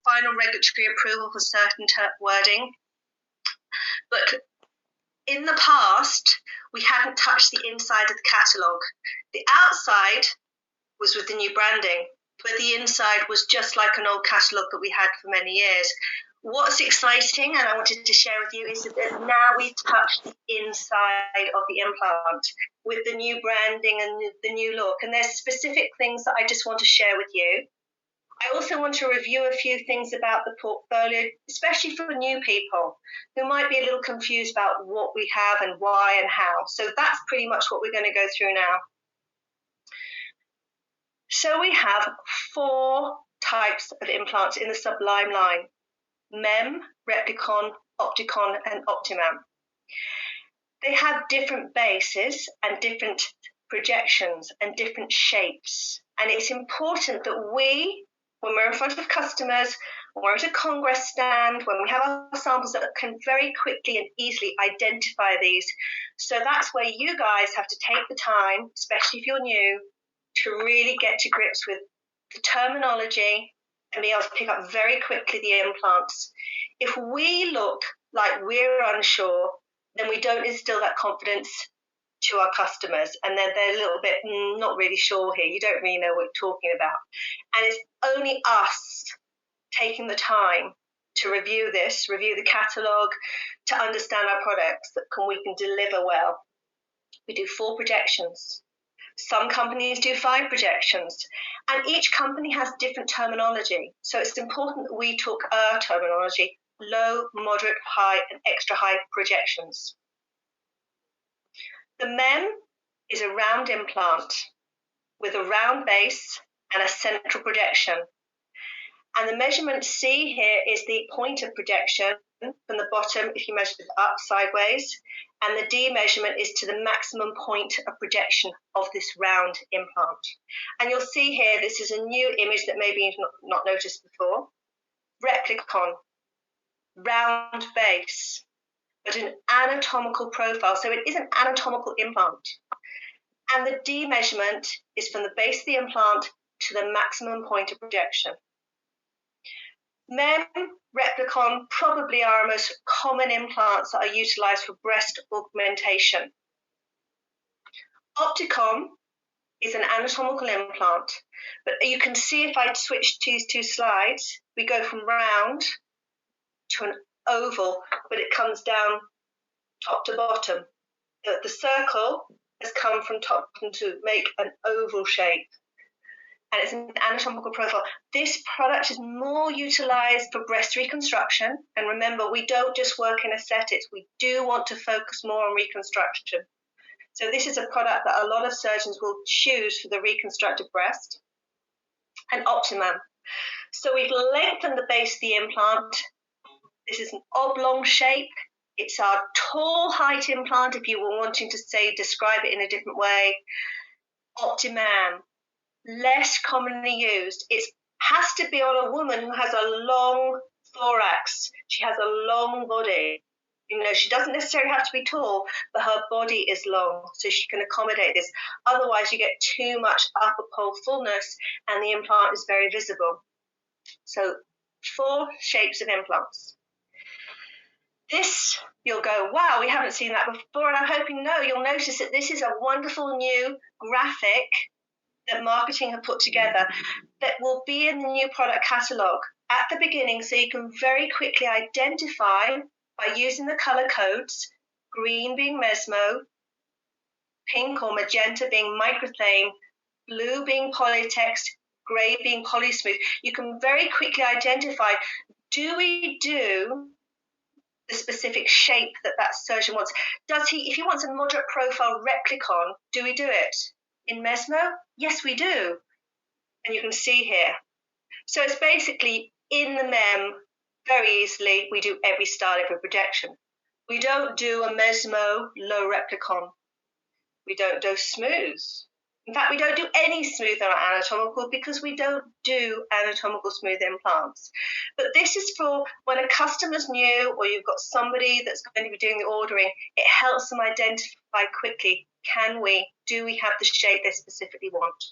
final regulatory approval for certain wording. But in the past, we hadn't touched the inside of the catalogue. The outside was with the new branding, but the inside was just like an old catalogue that we had for many years. What's exciting, and I wanted to share with you, is that now we've touched the inside of the implant with the new branding and the new look. And there's specific things that I just want to share with you. I also want to review a few things about the portfolio, especially for new people who might be a little confused about what we have and why and how. So that's pretty much what we're going to go through now. So we have 4 types of implants in the Sublime line: MEM, Replicon, Opticon, and Optimam. They have different bases and different projections and different shapes. And it's important that we, when we're in front of customers, when we're at a congress stand, when we have our samples, that can very quickly and easily identify these. So that's where you guys have to take the time, especially if you're new, to really get to grips with the terminology and be able to pick up very quickly the implants. If we look like we're unsure, then we don't instill that confidence to our customers, and then they're a little bit not really sure here. You don't really know what you're talking about. And it's only us taking the time to review the catalogue, to understand our products, that we can deliver well. We do 4 projections. Some companies do 5 projections, and each company has different terminology. So it's important that we talk our terminology: low, moderate, high, and extra high projections. The MEM is a round implant with a round base and a central projection. And the measurement C here is the point of projection from the bottom if you measure it up sideways. And the D measurement is to the maximum point of projection of this round implant. And you'll see here, this is a new image that maybe you've not noticed before. Replicon, round base, but an anatomical profile. So it is an anatomical implant. And the D measurement is from the base of the implant to the maximum point of projection. MEM, Replicon probably are our most common implants that are utilized for breast augmentation. Opticon is an anatomical implant, but you can see if I switch these 2 slides, we go from round to an oval, but it comes down top to bottom. The circle has come from top to make an oval shape, and it's an anatomical profile. This product is more utilized for breast reconstruction, and remember, we don't just work in aesthetics, we do want to focus more on reconstruction. So this is a product that a lot of surgeons will choose for the reconstructed breast. And Optimam. So we've lengthened the base of the implant. This is an oblong shape. It's our tall height implant, if you were wanting to describe it in a different way. Optimam, less commonly used. It has to be on a woman who has a long thorax. She has a long body. You know, she doesn't necessarily have to be tall, but her body is long, so she can accommodate this. Otherwise, you get too much upper pole fullness, and the implant is very visible. So 4 shapes of implants. This, you'll go, wow, we haven't seen that before, and I'm hoping you'll notice that this is a wonderful new graphic that marketing have put together that will be in the new product catalogue at the beginning, so you can very quickly identify by using the color codes, green being Mesmo, pink or magenta being Microthane, blue being Polytex, gray being Polysmooth. You can very quickly identify, do we do the specific shape that surgeon wants? If he wants a moderate profile Replicon, do we do it? In Mesmo? Yes, we do. And you can see here. So it's basically in the MEM, very easily, we do every style, every projection. We don't do a Mesmo low Replicon. We don't do smooth. In fact, we don't do any smooth or anatomical because we don't do anatomical smooth implants. But this is for when a customer's new or you've got somebody that's going to be doing the ordering, it helps them identify quickly, do we have the shape they specifically want?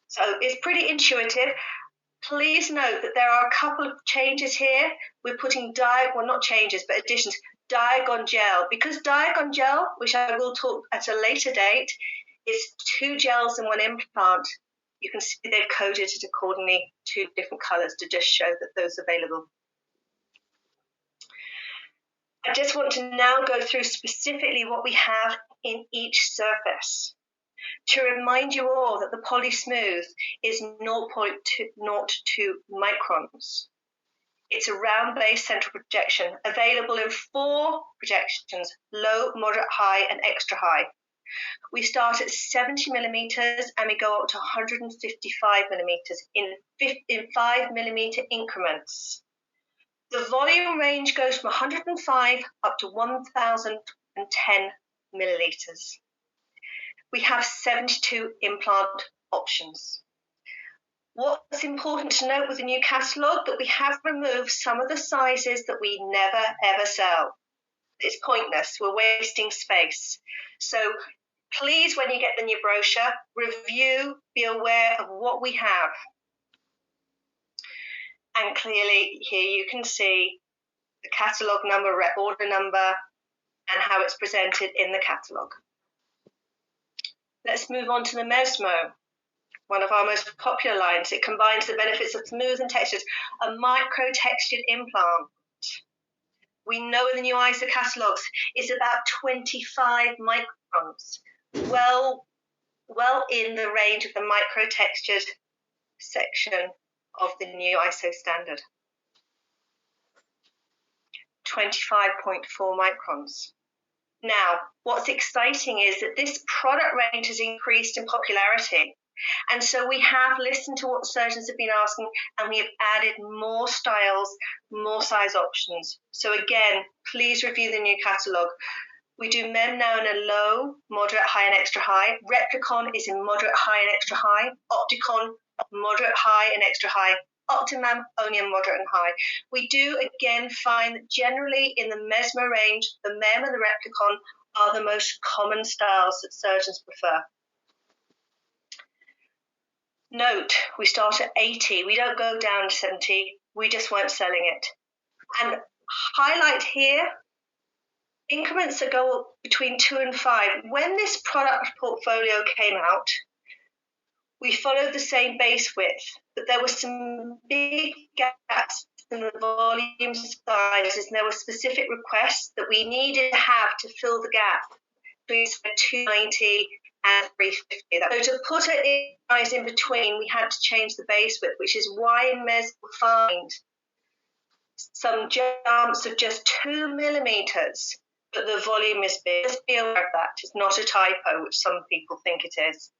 So it's pretty intuitive. Please note that there are a couple of changes here. We're putting not changes, but additions. Diagon gel, because Diagon gel, which I will talk at a later date, is 2 gels in 1 implant. You can see they've coded it accordingly, 2 different colors to just show that those are available. I just want to now go through specifically what we have in each surface. To remind you all that the Polysmooth is 0.02 microns. It's a round base central projection, available in 4 projections: low, moderate, high, and extra high. We start at 70 millimeters and we go up to 155 millimeters in 5 millimeter increments. The volume range goes from 105 up to 1,010 milliliters. We have 72 implant options. What's important to note with the new catalogue, that we have removed some of the sizes that we never ever sell. It's pointless, we're wasting space. So please, when you get the new brochure, review, be aware of what we have. And clearly here you can see the catalogue number, rep order number, and how it's presented in the catalogue. Let's move on to the Mesmo, one of our most popular lines. It combines the benefits of smooth and textured, a micro-textured implant. We know in the new ISO catalogues is about 25 microns, well in the range of the micro-textured section of the new ISO standard. 25.4 microns. Now, what's exciting is that this product range has increased in popularity. And so we have listened to what surgeons have been asking, and we have added more styles, more size options. So again, please review the new catalogue. We do MEM now in a low, moderate, high, and extra high. Replicon is in moderate, high, and extra high. Opticon, moderate, high, and extra high. Optimam, only in moderate and high. We do again find that generally in the Mesmo range, the MEM and the Replicon are the most common styles that surgeons prefer. Note, we start at 80. We don't go down to 70. We just weren't selling it. And highlight here, increments that go between 2 and 5. When this product portfolio came out, we followed the same base width, but there were some big gaps in the volume sizes, and there were specific requests that we needed to have to fill the gap between 290 and 350. So to put it in between, we had to change the base width, which is why in Mes you'll find some jumps of just 2 millimeters, but the volume is big. Just be aware of that. It's not a typo, which some people think it is.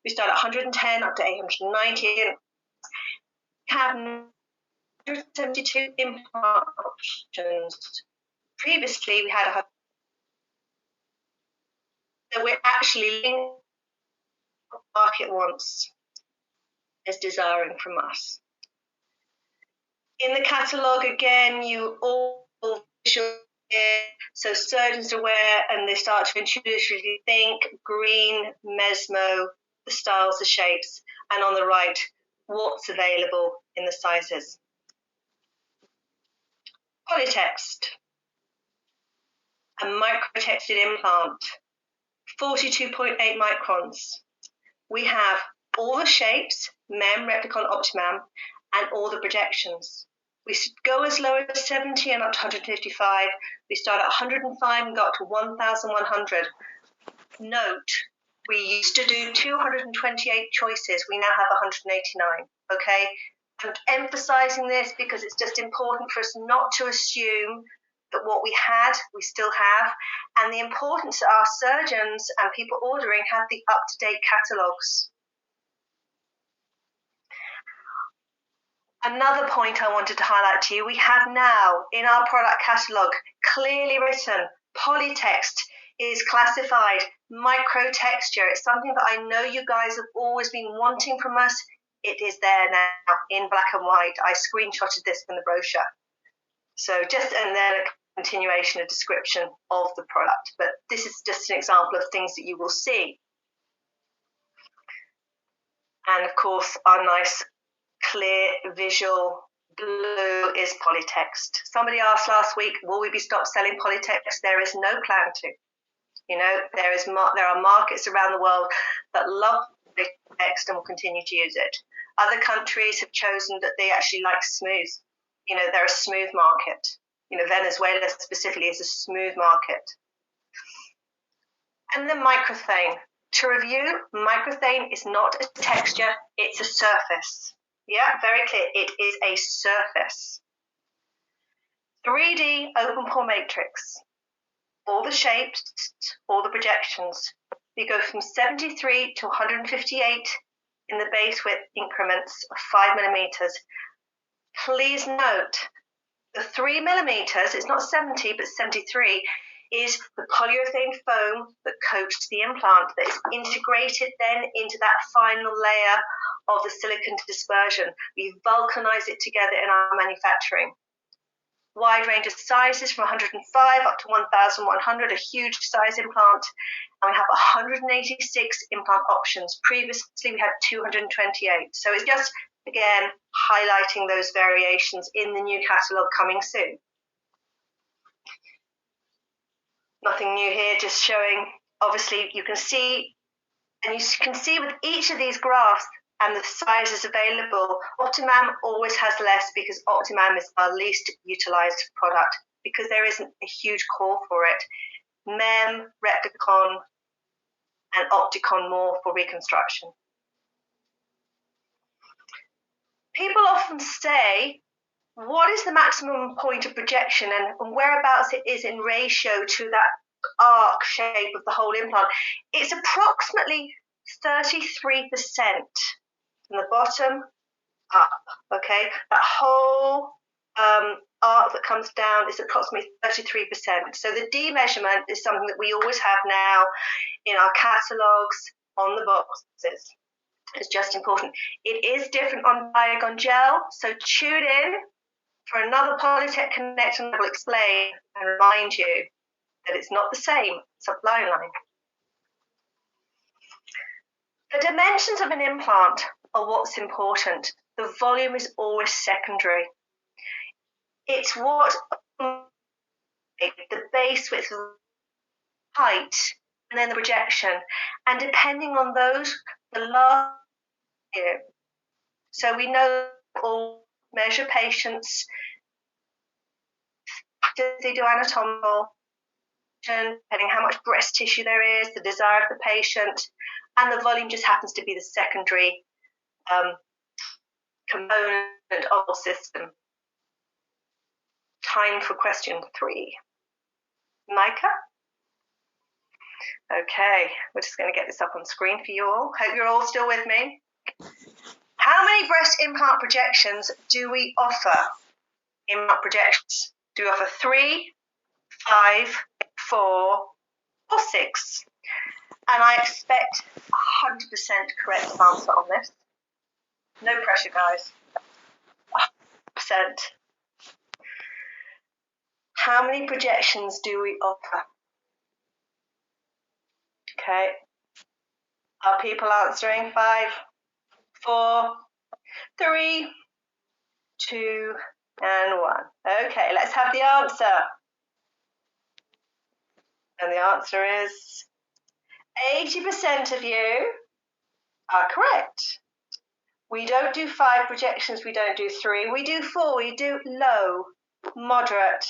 We start at 110 up to 890. Have 172 implant options. Previously, we had 100. So we're actually linking what the market wants, is desiring from us. In the catalogue, again, you all visual here, so surgeons are aware and they start to intuitively think green, Mesmo, the styles, the shapes, and on the right, what's available in the sizes. Polytext, a micro-textured implant, 42.8 microns. We have all the shapes, MEM, Replicon, Optimam, and all the projections. We go as low as 70 and up to 155. We start at 105 and go up to 1,100. Note, we used to do 228 choices. We now have 189, okay? I'm emphasizing this because it's just important for us not to assume that what we had, we still have, and the importance that our surgeons and people ordering have the up-to-date catalogues. Another point I wanted to highlight to you, we have now in our product catalogue clearly written, Polytext is classified micro-texture. It's something that I know you guys have always been wanting from us. It is there now in black and white. I screenshotted this from the brochure. So and then a continuation, a description of the product. But this is just an example of things that you will see. And of course, our nice clear visual blue is Polytext. Somebody asked last week, will we be stopped selling Polytext? There is no plan to. You know, there are markets around the world that love Polytext and will continue to use it. Other countries have chosen that they actually like smooth. You know, they're a smooth market. You know, Venezuela specifically is a smooth market. And then microthane. To review, microthane is not a texture, it's a surface. Yeah, very clear, it is a surface. 3D open pore matrix. All the shapes, all the projections. We go from 73 to 158 in the base width increments of 5 millimeters. Please note, the 3 millimeters, it's not 70, but 73, is the polyurethane foam that coats the implant that is integrated then into that final layer of the silicon dispersion. We vulcanize it together in our manufacturing. Wide range of sizes from 105 up to 1,100, a huge size implant. And we have 186 implant options. Previously, we had 228. So it's just, again, highlighting those variations in the new catalogue coming soon. Nothing new here, just showing, obviously, you can see, and you can see with each of these graphs and the sizes available, Optimam always has less because Optimam is our least utilized product because there isn't a huge call for it. MEM, Replicon, and Opticon more for reconstruction. People often say, what is the maximum point of projection and whereabouts it is in ratio to that arc shape of the whole implant? It's approximately 33% from the bottom up, okay? That whole arc that comes down is approximately 33%. So the D measurement is something that we always have now in our catalogues, on the boxes. It's just important. It is different on Diagon Gel, so tune in for another Polytech Connect and I will explain and remind you that it's not the same sublime line. The dimensions of an implant are what's important. The volume is always secondary. It's what the base width, height, and then the projection. And depending on those, the last year. So we know all measure patients, they do anatomical, depending how much breast tissue there is, the desire of the patient, and the volume just happens to be the secondary component of the system. Time for question 3. Micah? Okay, we're just going to get this up on screen for you all. Hope you're all still with me. How many breast implant projections do we offer? Implant projections. Do we offer 3, 5, 4, or 6? And I expect 100% correct answer on this. No pressure, guys. 100%. How many projections do we offer? Okay. Are people answering? 5, 4, 3, 2, and 1. Okay, let's have the answer. And the answer is 80% of you are correct. We don't do 5 projections, we don't do 3, we do 4, we do low, moderate,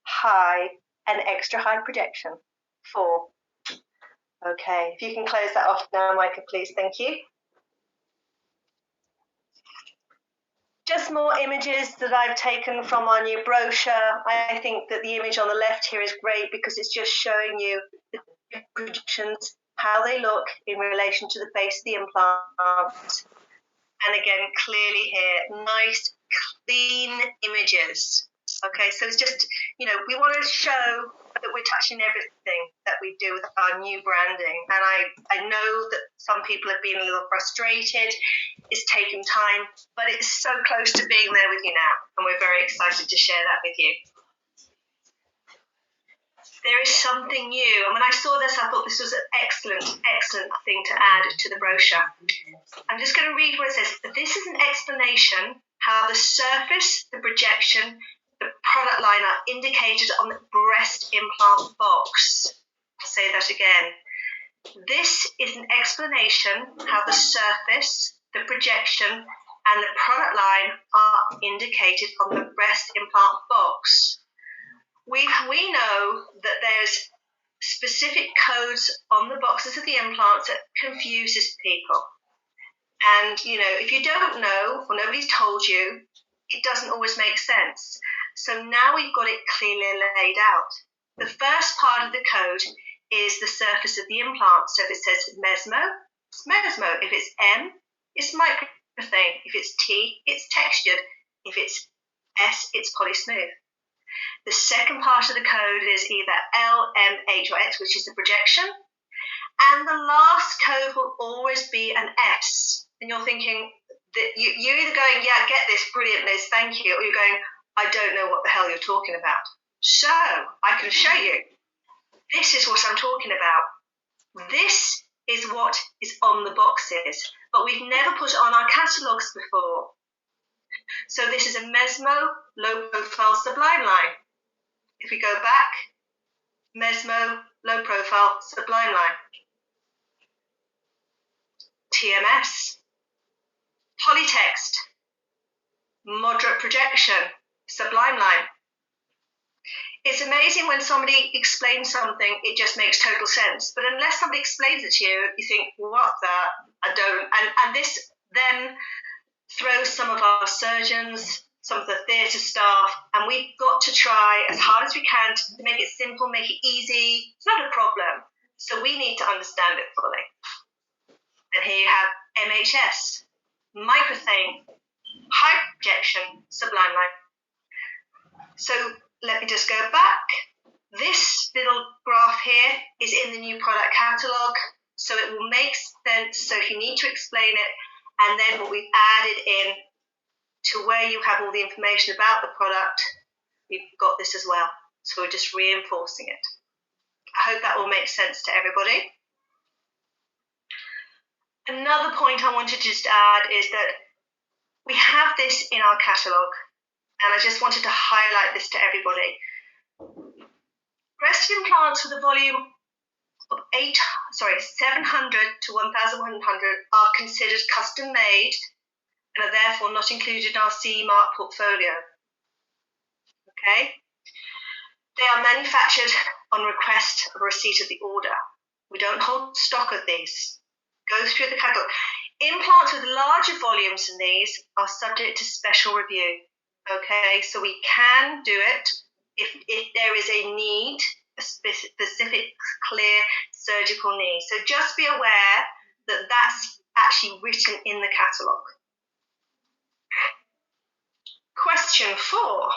high, and extra high projection. 4. Okay, if you can close that off now, Micah, please, thank you. Just more images that I've taken from our new brochure. I think that the image on the left here is great because it's just showing you the projections, how they look in relation to the base of the implant. And again, clearly here, nice, clean images. Okay, so it's just, you know, we want to show that we're touching everything that we do with our new branding. And I know that some people have been a little frustrated. It's taken time, but it's so close to being there with you now. And we're very excited to share that with you. there is something new. And when I saw this, I thought this was an excellent thing to add to the brochure. I'm just going to read what it says. This is an explanation how the surface, the projection, the product line are indicated on the breast implant box. I'll say that again. This is an explanation how the surface, the projection, and the product line are indicated on the breast implant box. We know that there's specific codes on the boxes of the implants that confuses people. And, if you don't know or nobody's told you, it doesn't always make sense. So now we've got it clearly laid out. The first part of the code is the surface of the implant. So if it says mesmo, it's mesmo. If it's M, it's microthane. If it's T, it's textured. If it's S, it's polysmooth. The second part of the code is either L, M, H, or X, which is the projection. And the last code will always be an S. And you're thinking that you're either going, yeah, get this, brilliant, Liz, thank you, or you're going, I don't know what the hell you're talking about. So I can show you. This is what I'm talking about. This is what is on the boxes, but we've never put it on our catalogues before. So this is a Mesmo low profile sublime line. If we go back, Mesmo low profile sublime line. TMS, Polytext, moderate projection, sublime line. It's amazing when somebody explains something, it just makes total sense. But unless somebody explains it to you, you think, what the? I don't. And this then throws some of our surgeons, some of the theatre staff, and we've got to try as hard as we can to make it simple, make it easy. It's not a problem. So we need to understand it fully. And here you have MHS, microthane, high projection, sublime line. So let me just go back. This little graph here is in the new product catalogue, so it will make sense. So if you need to explain it, and then what we've added in to where you have all the information about the product, we've got this as well. So we're just reinforcing it. I hope that will make sense to everybody. Another point I wanted to just add is that we have this in our catalogue, and I just wanted to highlight this to everybody. Breast implants with a volume of 700 to 1,100 are considered custom made and are therefore not included in our CE mark portfolio. Okay? They are manufactured on request of receipt of the order. We don't hold stock of these. Go through the catalogue. Implants with larger volumes than these are subject to special review. Okay, so we can do it if there is a need, a specific, clear surgical need. So just be aware that that's actually written in the catalogue. Question 4.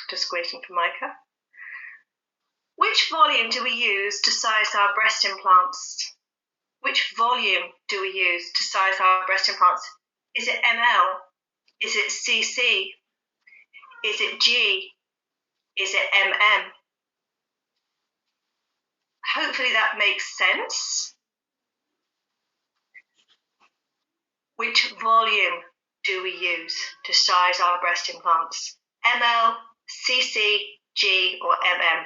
Just waiting for Micah. Which volume do we use to size our breast implants? Which volume do we use to size our breast implants? Is it ml? Is it cc? Is it G? Is it mm? Hopefully that makes sense. Which volume do we use to size our breast implants? ml, cc, G, or mm?